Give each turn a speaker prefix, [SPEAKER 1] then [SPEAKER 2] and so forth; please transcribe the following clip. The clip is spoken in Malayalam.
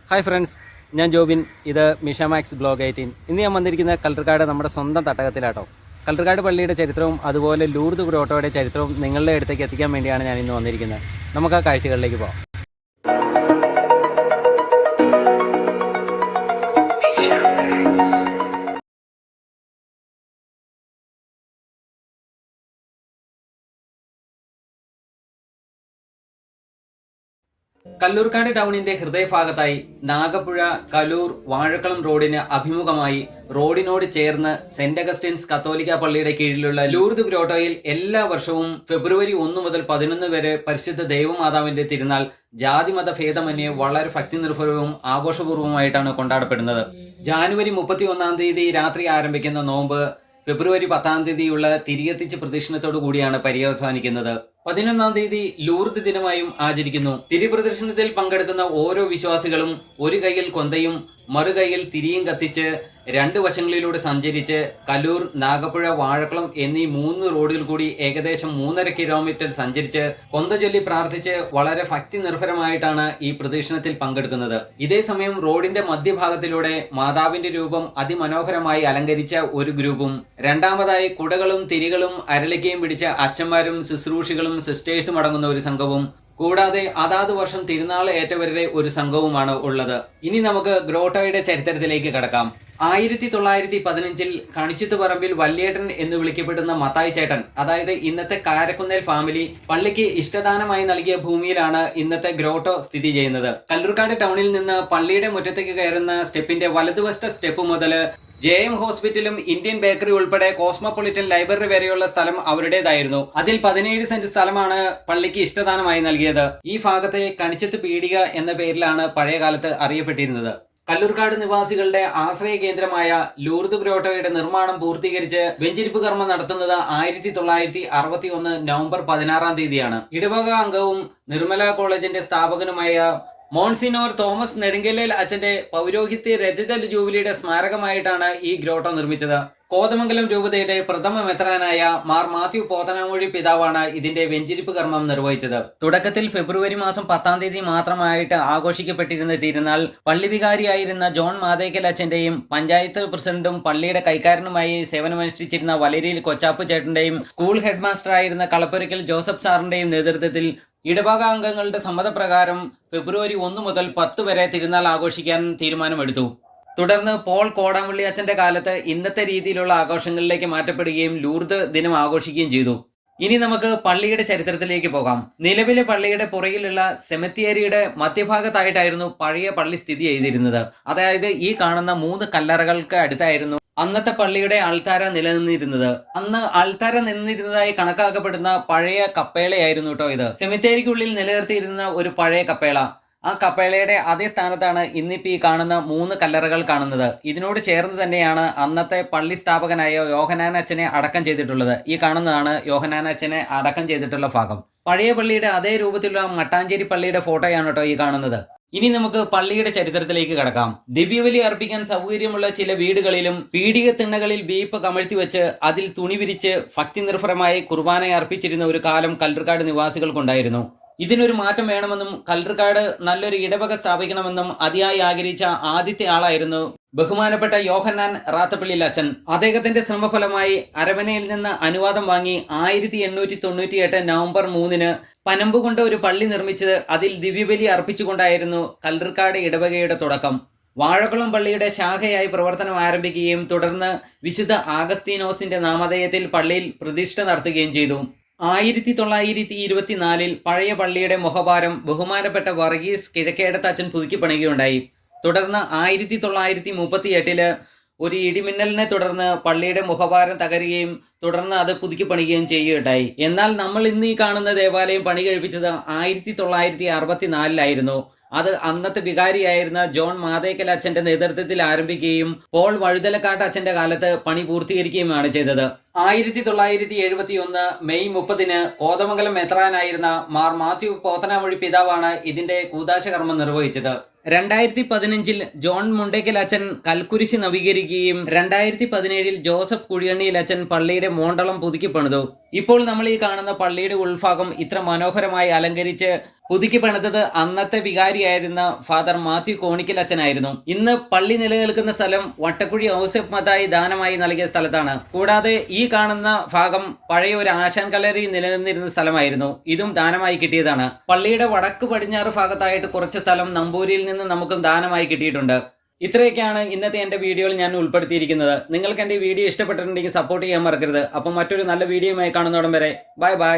[SPEAKER 1] ഹായ് ഫ്രണ്ട്സ്, ഞാൻ ജോബിൻ. ഇത് മിഷ മാക്സ് ബ്ലോഗ് 18. ഇന്ന് ഞാൻ വന്നിരിക്കുന്ന കല്ലർക്കാട് നമ്മുടെ സ്വന്തം തട്ടകത്തിലാട്ടോ. കല്ലർക്കാട് പള്ളിയുടെ ചരിത്രവും അതുപോലെ ലൂർദ് ഗ്രോട്ടോയുടെ ചരിത്രവും നിങ്ങളുടെ അടുത്തേക്ക് എത്തിക്കാൻ വേണ്ടിയാണ് ഞാൻ ഇന്ന് വന്നിരിക്കുന്നത്. നമുക്ക് ആ കാഴ്ചകളിലേക്ക് പോകാം. കല്ലൂർക്കാട് ടൗണിന്റെ ഹൃദയഭാഗത്തായി നാഗപ്പുഴ കലൂർ വാഴക്കുളം റോഡിന് അഭിമുഖമായി റോഡിനോട് ചേർന്ന് സെന്റ് അഗസ്റ്റിൻസ് കത്തോലിക്ക പള്ളിയുടെ കീഴിലുള്ള ലൂർദ് ഗ്രോട്ടോയിൽ എല്ലാ വർഷവും ഫെബ്രുവരി 1 മുതൽ 11 വരെ പരിശുദ്ധ ദൈവമാതാവിന്റെ തിരുനാൾ ജാതിമത ഭേദമന്യേ വളരെ ഭക്തി നിർഭരവും ആഘോഷപൂർവ്വമായിട്ടാണ് കൊണ്ടാടപ്പെടുന്നത്. ജാനുവരി 31 തീയതി രാത്രി ആരംഭിക്കുന്ന നോമ്പ് ഫെബ്രുവരി 10 തീയതിയുള്ള തിരികെത്തിച്ച് പ്രദക്ഷിണത്തോടു കൂടിയാണ് പര്യവസാനിക്കുന്നത്. 11 തീയതി ലൂർദ് ദിനമായും ആചരിക്കുന്നു. തിരിപ്രദർശനത്തിൽ പങ്കെടുക്കുന്ന ഓരോ വിശ്വാസികളും ഒരു കൈയിൽ കൊന്തയും മറുകൈയിൽ തിരിയും കത്തിച്ച് രണ്ട് വശങ്ങളിലൂടെ സഞ്ചരിച്ച് കലൂർ, നാഗപ്പുഴ, വാഴക്കുളം എന്നീ 3 റോഡുകൾ കൂടി ഏകദേശം 3.5 കിലോമീറ്റർ സഞ്ചരിച്ച് കൊന്ത ചൊല്ലി പ്രാർത്ഥിച്ച് വളരെ ഭക്തി നിർഭരമായിട്ടാണ് ഈ പ്രദക്ഷിണത്തിൽ പങ്കെടുക്കുന്നത്. ഇതേസമയം റോഡിന്റെ മധ്യഭാഗത്തിലൂടെ മാതാവിന്റെ രൂപം അതിമനോഹരമായി അലങ്കരിച്ച ഒരു ഗ്രൂപ്പും, രണ്ടാമതായി കുടകളും തിരികളും അരളിക്കയും പിടിച്ച അച്ഛന്മാരും ശുശ്രൂഷികളും സിസ്റ്റേഴ്സും അടങ്ങുന്ന ഒരു സംഘവും, കൂടാതെ അതാത് വർഷം തിരുനാൾ ഏറ്റവരുടെ ഒരു സംഘവുമാണ് ഉള്ളത്. ഇനി നമുക്ക് ഗ്രോട്ടോയുടെ ചരിത്രത്തിലേക്ക് കടക്കാം. 1915 കണിച്ചിത്തുപറമ്പിൽ വല്യേട്ടൻ എന്ന് വിളിക്കപ്പെടുന്ന മത്തായി ചേട്ടൻ, അതായത് ഇന്നത്തെ കാരക്കുന്നേൽ ഫാമിലി, പള്ളിക്ക് ഇഷ്ടദാനമായി നൽകിയ ഭൂമിയിലാണ് ഇന്നത്തെ ഗ്രോട്ടോ സ്ഥിതി ചെയ്യുന്നത്. കല്ലൂർക്കാട് ടൗണിൽ നിന്ന് പള്ളിയുടെ മുറ്റത്തേക്ക് കയറുന്ന സ്റ്റെപ്പിന്റെ വലതുവശത്തെ സ്റ്റെപ്പ് മുതൽ JM ഹോസ്പിറ്റലും ഇന്ത്യൻ ബേക്കറി ഉൾപ്പെടെ കോസ്മോപൊളിറ്റൻ ലൈബ്രറി വരെയുള്ള സ്ഥലം അവരുടേതായിരുന്നു. അതിൽ 17 സെന്റ് സ്ഥലമാണ് പള്ളിക്ക് ഇഷ്ടദാനമായി നൽകിയത്. ഈ ഭാഗത്തെ കണിച്ചത്ത് പീടിക എന്ന പേരിലാണ് പഴയകാലത്ത് അറിയപ്പെട്ടിരുന്നത്. കല്ലൂർക്കാട് നിവാസികളുടെ ആശ്രയ കേന്ദ്രമായ ലൂർദ് ഗ്രോട്ടോയുടെ നിർമ്മാണം പൂർത്തീകരിച്ച് വെഞ്ചിരിപ്പ് കർമ്മം നടത്തുന്നത് 1961 നവംബർ 16 തീയതിയാണ്. ഇടവക അംഗവും നിർമ്മല കോളേജിന്റെ സ്ഥാപകനുമായ മോൺസിനോർ തോമസ് നെടുങ്കല്ലേൽ അച്ഛന്റെ പൗരോഹിത്യ രജത ജൂബിലിയുടെ സ്മാരകമായിട്ടാണ് ഈ ഗ്രോട്ടോ നിർമ്മിച്ചത്. കോതമംഗലം രൂപതയുടെ പ്രഥമ മെത്രാനായ മാർ മാത്യു പോത്തനാമൊഴി പിതാവാണ് ഇതിന്റെ വെഞ്ചിരിപ്പ് കർമ്മം നിർവഹിച്ചത്. തുടക്കത്തിൽ ഫെബ്രുവരി മാസം 10 തീയതി മാത്രമായിട്ട് ആഘോഷിക്കപ്പെട്ടിരുന്ന തിരുനാൾ പള്ളി വികാരിയായിരുന്ന ജോൺ മാതേക്കൽ അച്ഛന്റെയും പഞ്ചായത്ത് പ്രസിഡന്റും പള്ളിയുടെ കൈക്കാരനുമായി സേവനമനുഷ്ഠിച്ചിരുന്ന വലരിയിൽ കൊച്ചാപ്പ് ചേട്ടന്റെയും സ്കൂൾ ഹെഡ് മാസ്റ്ററായിരുന്ന കളപ്പുരയ്ക്കൽ ജോസഫ് സാറിന്റെയും നേതൃത്വത്തിൽ ഇടവക അംഗങ്ങളുടെ സമ്മതപ്രകാരം ഫെബ്രുവരി 1 മുതൽ 10 വരെ തിരുനാൾ ആഘോഷിക്കാൻ തീരുമാനമെടുത്തു. തുടർന്ന് പോൾ കോടാമ്പള്ളി അച്ഛന്റെ കാലത്ത് ഇന്നത്തെ രീതിയിലുള്ള ആഘോഷങ്ങളിലേക്ക് മാറ്റപ്പെടുകയും ലൂർദ് ദിനം ആഘോഷിക്കുകയും ചെയ്തു. ഇനി നമുക്ക് പള്ളിയുടെ ചരിത്രത്തിലേക്ക് പോകാം. നിലവിലെ പള്ളിയുടെ പുറകിലുള്ള സെമിത്തേരിയുടെ മധ്യഭാഗത്തായിട്ടായിരുന്നു പഴയ പള്ളി സ്ഥിതി ചെയ്തിരുന്നത്. അതായത് ഈ കാണുന്ന 3 കല്ലറകൾക്ക് അടുത്തായിരുന്നു അന്നത്തെ പള്ളിയുടെ അൾത്താര നിലനിന്നിരുന്നത്. അന്ന് അൾത്താര നിന്നിരുന്നതായി കണക്കാക്കപ്പെടുന്ന പഴയ കപ്പേളയായിരുന്നു കേട്ടോ ഇത്. സെമിത്തേരിക്കുള്ളിൽ നിലനിർത്തിയിരുന്ന ഒരു പഴയ കപ്പേള. ആ കപ്പേളയുടെ അതേ സ്ഥാനത്താണ് ഇന്നിപ്പോൾ ഈ കാണുന്ന 3 കല്ലറകൾ കാണുന്നത്. ഇതിനോട് ചേർന്ന് തന്നെയാണ് അന്നത്തെ പള്ളി സ്ഥാപകനായ യോഹന്നാൻ അച്ഛനെ അടക്കം ചെയ്തിട്ടുള്ളത്. ഈ കാണുന്നതാണ് യോഹന്നാൻ അച്ഛനെ അടക്കം ചെയ്തിട്ടുള്ള ഭാഗം. പഴയ പള്ളിയുടെ അതേ രൂപത്തിലുള്ള മട്ടാഞ്ചേരി പള്ളിയുടെ ഫോട്ടോയാണ് കേട്ടോ ഈ കാണുന്നത്. ഇനി നമുക്ക് പള്ളിയുടെ ചരിത്രത്തിലേക്ക് കടക്കാം. ദിവ്യബലി അർപ്പിക്കാൻ സൗകര്യമുള്ള ചില വീടുകളിലും പീഡിക തിണ്ണകളിൽ ബീപ്പ് കമഴ്ത്തി വെച്ച് അതിൽ തുണി വിരിച്ച് ഭക്തി നിർഭരമായി കുർബാന അർപ്പിച്ചിരുന്ന ഒരു കാലം കല്ലൂർക്കാട് നിവാസികൾക്കുണ്ടായിരുന്നു. ഇതിനൊരു മാറ്റം വേണമെന്നും കല്ലൂർക്കാട് നല്ലൊരു ഇടവക സ്ഥാപിക്കണമെന്നും അതിയായി ആഗ്രഹിച്ച ആദ്യത്തെ ആളായിരുന്നു ബഹുമാനപ്പെട്ട യോഹന്നാൻ റാത്തപ്പള്ളിയിൽ അച്ഛൻ. അദ്ദേഹത്തിന്റെ ശ്രമഫലമായി അരമനയിൽ നിന്ന് അനുവാദം വാങ്ങി 1898 നവംബർ 3 പനമ്പുകൊണ്ട് ഒരു പള്ളി നിർമ്മിച്ച് അതിൽ ദിവ്യബലി അർപ്പിച്ചുകൊണ്ടായിരുന്നു കല്ലൂർക്കാട് ഇടവകയുടെ തുടക്കം. വാഴക്കുളം പള്ളിയുടെ ശാഖയായി പ്രവർത്തനം ആരംഭിക്കുകയും തുടർന്ന് വിശുദ്ധ ആഗസ്തീനോസിന്റെ നാമധേയത്തിൽ പള്ളിയിൽ പ്രതിഷ്ഠ നടത്തുകയും ചെയ്തു. 1924 പഴയ പള്ളിയുടെ മുഖഭാരം ബഹുമാനപ്പെട്ട വർഗീസ് കിഴക്കേടത്ത് അച്ഛൻ പുതുക്കി പണിയുകയുണ്ടായി. തുടർന്ന് 1938 ഒരു ഇടിമിന്നലിനെ തുടർന്ന് പള്ളിയുടെ മുഖഭാരം തകരുകയും തുടർന്ന് അത് പുതുക്കി പണിയുകയും ചെയ്യുകയുണ്ടായി. എന്നാൽ നമ്മൾ ഇന്ന് ഈ കാണുന്ന ദേവാലയം പണി കഴിപ്പിച്ചത് 1964 അത് അന്നത്തെ വികാരിയായിരുന്ന ജോൺ മാതേക്കൽ അച്ഛന്റെ നേതൃത്വത്തിൽ ആരംഭിക്കുകയും പോൾ വഴുതലക്കാട്ട് അച്ഛന്റെ കാലത്ത് പണി പൂർത്തീകരിക്കുകയുമാണ് ചെയ്തത്. 1971 മെയ് 30 കോതമംഗലം മെത്രാനായിരുന്ന മാർ മാത്യു പോത്തനാമൊഴി പിതാവാണ് ഇതിന്റെ കൂദാശകർമ്മം നിർവഹിച്ചത്. 2015 ജോൺ മുണ്ടേക്കൽ അച്ഛൻ കൽക്കുരിശ് നവീകരിക്കുകയും 2017 ജോസഫ് കുഴിയണ്ണിയിൽ അച്ഛൻ പള്ളിയുടെ മോണ്ടളം പുതുക്കി പണിതു. ഇപ്പോൾ നമ്മൾ ഈ കാണുന്ന പള്ളിയുടെ ഉൾഭാഗം ഇത്ര മനോഹരമായി അലങ്കരിച്ച് പുതുക്കി പണിതത് അന്നത്തെ വികാരിയായിരുന്ന ഫാദർ മാത്യു കോണിക്കൽ അച്ഛനായിരുന്നു. ഇന്ന് പള്ളി നിലനിൽക്കുന്ന സ്ഥലം വട്ടക്കുഴി ഔസേപ്പ് മത്തായി ദാനമായി നൽകിയ സ്ഥലത്താണ്. കൂടാതെ ഈ കാണുന്ന ഭാഗം പഴയ ഒരു ആശാൻ കളരി നിലനിന്നിരുന്ന സ്ഥലമായിരുന്നു. ഇതും ദാനമായി കിട്ടിയതാണ്. പള്ളിയുടെ വടക്ക് പടിഞ്ഞാറ് ഭാഗത്തായിട്ട് കുറച്ച് സ്ഥലം നമ്പൂരിൽ നിന്ന് നമുക്കും ദാനമായി കിട്ടിയിട്ടുണ്ട്. ഇത്രയൊക്കെയാണ് ഇന്നത്തെ എൻ്റെ വീഡിയോയിൽ ഞാൻ ഉൾപ്പെടുത്തിയിരിക്കുന്നത്. നിങ്ങൾക്ക് എൻ്റെ വീഡിയോ ഇഷ്ടപ്പെട്ടിട്ടുണ്ടെങ്കിൽ സപ്പോർട്ട് ചെയ്യാൻ മറക്കരുത്. അപ്പം മറ്റൊരു നല്ല വീഡിയോയുമായി കാണുന്നോടം വരെ ബൈ ബൈ.